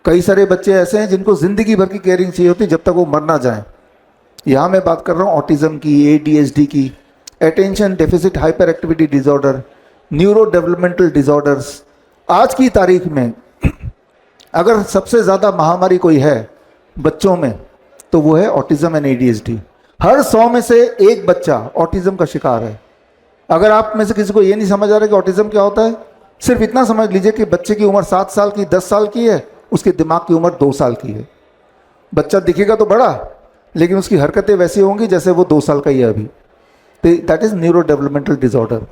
कई सारे बच्चे ऐसे हैं जिनको जिंदगी भर की केयरिंग चाहिए होती है जब तक वो मर ना जाए। यहाँ मैं बात कर रहा हूँ ऑटिज्म की, एडीएचडी की, attention deficit hyper activity disorder, neuro developmental disorders. आज की तारीख में अगर सबसे ज़्यादा महामारी कोई है बच्चों में तो वो है ऑटिज्म एंड एडीएचडी। हर 100 में से एक बच्चा ऑटिज्म का शिकार है। अगर आप में से किसी को ये नहीं समझ आ रहा कि ऑटिज्म क्या होता है, सिर्फ इतना समझ लीजिए कि बच्चे की उम्र 7 साल की, 10 साल की है, उसके दिमाग की उम्र 2 साल की है। बच्चा दिखेगा तो बड़ा, लेकिन उसकी हरकतें वैसी होंगी जैसे वो 2 साल का ही है अभी। तो that is neuro developmental disorder.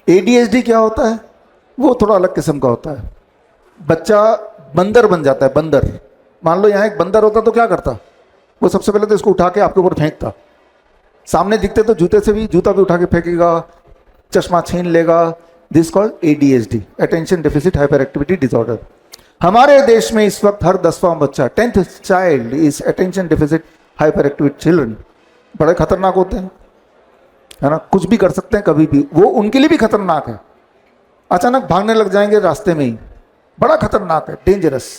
ADHD क्या होता है? वो थोड़ा अलग किस्म का होता है। बच्चा बंदर बन जाता है, बंदर। मान लो यहाँ एक बंदर होता तो क्या करता? वो सबसे पहले तो इसको उठा के आपके ऊपर फेंकता। सामने दिखते तो जूते से भी, जूता भी उठा के फेंकेगा, चश्मा छीन लेगा। This called ADHD, attention deficit hyper activity disorder. हमारे देश में इस वक्त हर 10वां बच्चा, 10th child is attention deficit hyper activity children. बड़े खतरनाक होते हैं, है ना, कुछ भी कर सकते हैं कभी भी। वो उनके लिए भी खतरनाक है। अचानक भागने लग जाएंगे रास्ते में ही, बड़ा खतरनाक है, डेंजरस।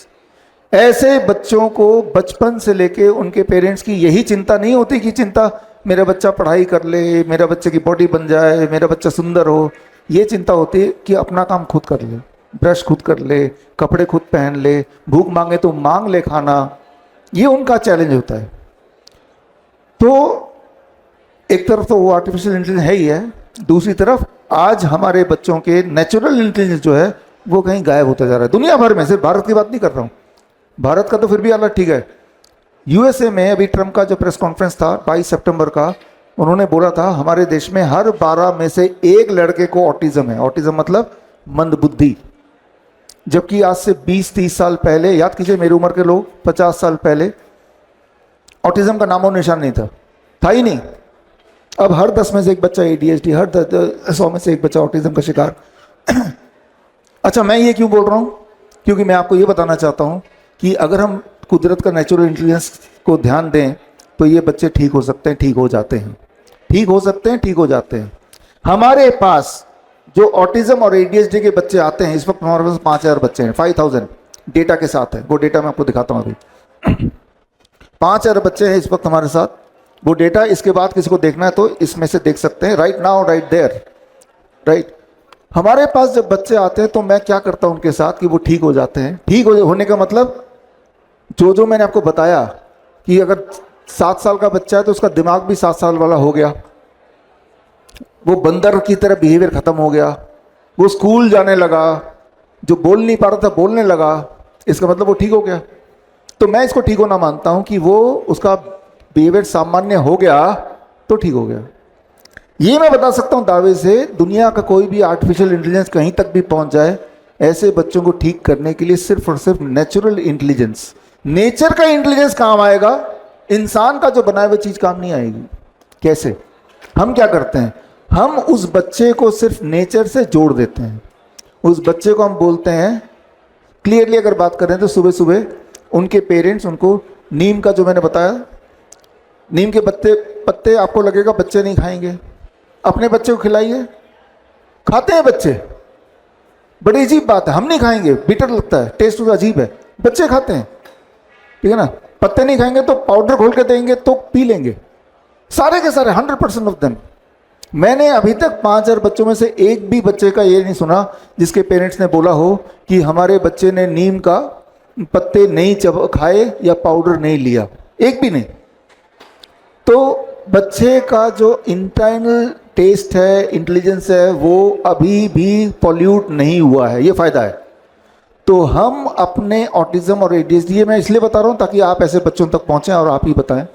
ऐसे बच्चों को बचपन से लेके उनके पेरेंट्स की यही चिंता नहीं होती कि चिंता मेरा बच्चा पढ़ाई कर ले, मेरा बच्चे की बॉडी बन जाए, मेरा बच्चा सुंदर हो। ये चिंता होती है कि अपना काम खुद कर ले, ब्रश खुद कर ले, कपड़े खुद पहन ले, भूख मांगे तो मांग ले खाना। ये उनका चैलेंज होता है। तो एक तरफ तो वो आर्टिफिशियल इंटेलिजेंस है ही है, दूसरी तरफ आज हमारे बच्चों के नेचुरल इंटेलिजेंस जो है वो कहीं गायब होता जा रहा है दुनिया भर में। सिर्फ भारत की बात नहीं कर रहा हूँ, भारत का तो फिर भी अलग ठीक है। यूएसए में अभी ट्रम्प का जो प्रेस कॉन्फ्रेंस था 22 सितंबर का, उन्होंने बोला था हमारे देश में हर 12 में से एक लड़के को ऑटिज्म है। ऑटिज्म मतलब मंदबुद्धि। जबकि आज से 20-30 साल पहले, याद कीजिए मेरी उम्र के लोग, 50 साल पहले ऑटिज्म का नामो निशान नहीं था ही नहीं। अब हर 10 में से एक बच्चा एडीएचडी, हर 100 में से एक बच्चा ऑटिज्म का शिकार। अच्छा, मैं ये क्यों बोल रहा हूँ? क्योंकि मैं आपको ये बताना चाहता हूँ कि अगर हम कुदरत का नेचुरल इंटेलिजेंस को ध्यान दें तो ये बच्चे ठीक हो सकते हैं, ठीक हो जाते हैं, ठीक हो सकते हैं, ठीक हो जाते हैं। हमारे पास जो ऑटिज्म और एडीएचडी के बच्चे आते हैं, इस वक्त हमारे पास 5000 बच्चे हैं, 5000 डेटा के साथ है। वो डेटा मैं आपको दिखाता हूँ अभी। 5000 बच्चे हैं इस वक्त हमारे साथ। वो डेटा इसके बाद किसी को देखना है तो इसमें से देख सकते हैं, right now, right there, right. हमारे पास जब बच्चे आते हैं तो मैं क्या करता हूं उनके साथ कि वो ठीक हो जाते हैं। ठीक होने का मतलब जो मैंने आपको बताया कि अगर 7 साल का बच्चा है तो उसका दिमाग भी 7 साल वाला हो गया, वो बंदर की तरह बिहेवियर खत्म हो गया, वो स्कूल जाने लगा, जो बोल नहीं पा रहा था बोलने लगा, इसका मतलब वो ठीक हो गया। तो मैं इसको ठीक होना मानता हूं कि वो उसका बिहेवियर सामान्य हो गया तो ठीक हो गया। ये मैं बता सकता हूं दावे से, दुनिया का कोई भी आर्टिफिशियल इंटेलिजेंस कहीं तक भी पहुंच जाए, ऐसे बच्चों को ठीक करने के लिए सिर्फ और सिर्फ नेचुरल इंटेलिजेंस, नेचर का इंटेलिजेंस काम आएगा। इंसान का जो बनाया हुआ चीज काम नहीं आएगी। कैसे? हम क्या करते हैं, हम उस बच्चे को सिर्फ नेचर से जोड़ देते हैं। उस बच्चे को हम बोलते हैं, क्लियरली अगर बात करें तो सुबह सुबह उनके पेरेंट्स उनको नीम का, जो मैंने बताया, नीम के पत्ते आपको लगेगा बच्चे नहीं खाएंगे, अपने बच्चे को खिलाइए, खाते हैं बच्चे। बड़ी अजीब बात है, हम नहीं खाएंगे, बिटर लगता है, टेस्ट उसका अजीब है, बच्चे खाते हैं, ठीक है ना। पत्ते नहीं खाएंगे तो पाउडर घोल के देंगे तो पी लेंगे, सारे के सारे 100% ऑफ देम। मैंने अभी तक 5000 बच्चों में से एक भी बच्चे का ये नहीं सुना जिसके पेरेंट्स ने बोला हो कि हमारे बच्चे ने नीम का पत्ते नहीं खाए या पाउडर नहीं लिया, एक भी नहीं। तो बच्चे का जो इंटरनल टेस्ट है, इंटेलिजेंस है, वो अभी भी पॉल्यूट नहीं हुआ है, ये फायदा है। तो हम अपने ऑटिज्म और एडीएचडी, मैं इसलिए बता रहा हूँ ताकि आप ऐसे बच्चों तक पहुँचें और आप ही बताएं।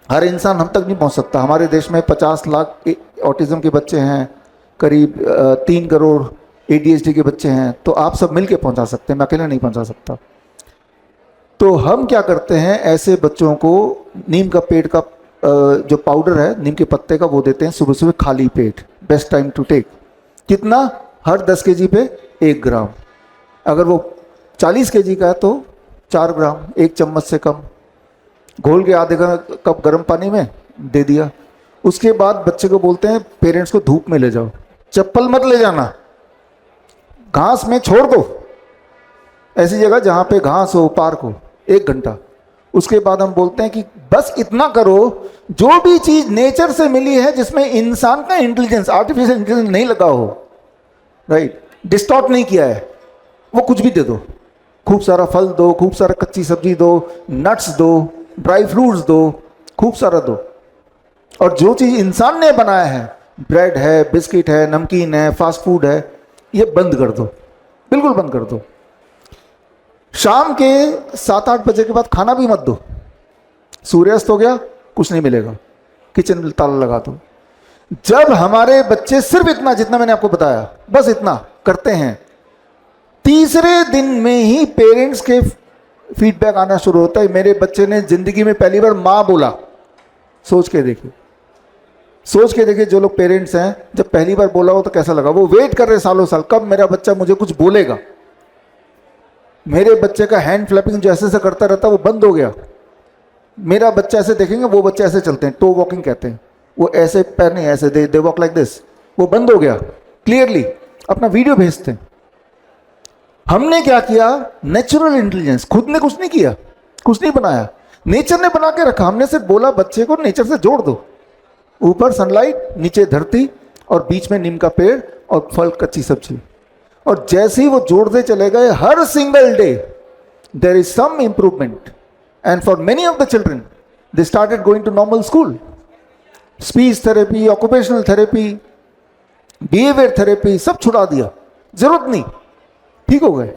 हर इंसान हम तक नहीं पहुँच सकता। हमारे देश में 50 लाख ऑटिज्म के बच्चे हैं, करीब 3 करोड़ एडीएचडी के बच्चे हैं, तो आप सब मिल के पहुँचा सकते हैं, मैं अकेला नहीं पहुँचा सकता। तो हम क्या करते हैं, ऐसे बच्चों को नीम का पेड़ का जो पाउडर है नीम के पत्ते का, वो देते हैं सुबह सुबह खाली पेट, बेस्ट टाइम टू टेक। कितना? हर 10 केजी पे 1 ग्राम। अगर वो 40 केजी का है तो 4 ग्राम, 1 चम्मच से कम, घोल के आधे कप गर्म पानी में दे दिया। उसके बाद बच्चे को बोलते हैं, पेरेंट्स को धूप में ले जाओ, चप्पल मत ले जाना, घास में छोड़ दो, ऐसी जगह जहाँ पे घास हो, पार्क हो, 1 घंटा। उसके बाद हम बोलते हैं कि बस इतना करो, जो भी चीज नेचर से मिली है जिसमें इंसान का इंटेलिजेंस, आर्टिफिशियल इंटेलिजेंस नहीं लगा हो, राइट, डिस्टॉर्ट नहीं किया है, वो कुछ भी दे दो। खूब सारा फल दो, खूब सारा कच्ची सब्जी दो, नट्स दो, ड्राई फ्रूट्स दो, खूब सारा दो। और जो चीज इंसान ने बनाया है, ब्रेड है, बिस्किट है, नमकीन है, फास्ट फूड है, ये बंद कर दो, बिल्कुल बंद कर दो। शाम के 7-8 बजे के बाद खाना भी मत दो। सूर्यास्त हो गया, कुछ नहीं मिलेगा, किचन में ताला लगा दो। जब हमारे बच्चे सिर्फ इतना, जितना मैंने आपको बताया, बस इतना करते हैं, तीसरे दिन में ही पेरेंट्स के फीडबैक आना शुरू होता है, मेरे बच्चे ने जिंदगी में पहली बार मां बोला। सोच के देखिए, सोच के देखिए, जो लोग पेरेंट्स हैं, जब पहली बार बोला हो तो कैसा लगा। वो वेट कर रहे सालों साल, कब मेरा बच्चा मुझे कुछ बोलेगा। मेरे बच्चे का हैंड फ्लैपिंग जो ऐसे करता रहता वो बंद हो गया। मेरा बच्चा ऐसे देखेंगे, वो बच्चे ऐसे चलते हैं, टो वॉकिंग कहते हैं, वो ऐसे पैर नहीं, ऐसे दे वॉक लाइक दिस, वो बंद हो गया। क्लियरली अपना वीडियो भेजते हैं। हमने क्या किया, नेचुरल इंटेलिजेंस, खुद ने कुछ नहीं किया, कुछ नहीं बनाया, नेचर ने बना के रखा। हमने सिर्फ बोला बच्चे को नेचर से जोड़ दो, ऊपर सनलाइट, नीचे धरती, और बीच में नीम का पेड़ और फल, कच्ची सब्जी। और जैसे ही वो जोड़ते चले गए, हर single day there is some improvement. And for many of the children they started going to normal school. Speech therapy, occupational therapy, behaviour therapy सब छुड़ा दिया, जरूरत नहीं, ठीक हो गए।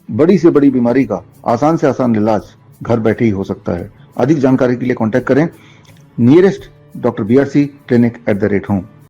बड़ी से बड़ी बीमारी का आसान से आसान इलाज घर बैठे ही हो सकता है। अधिक जानकारी के लिए कांटेक्ट करें nearest doctor BRC clinic @home।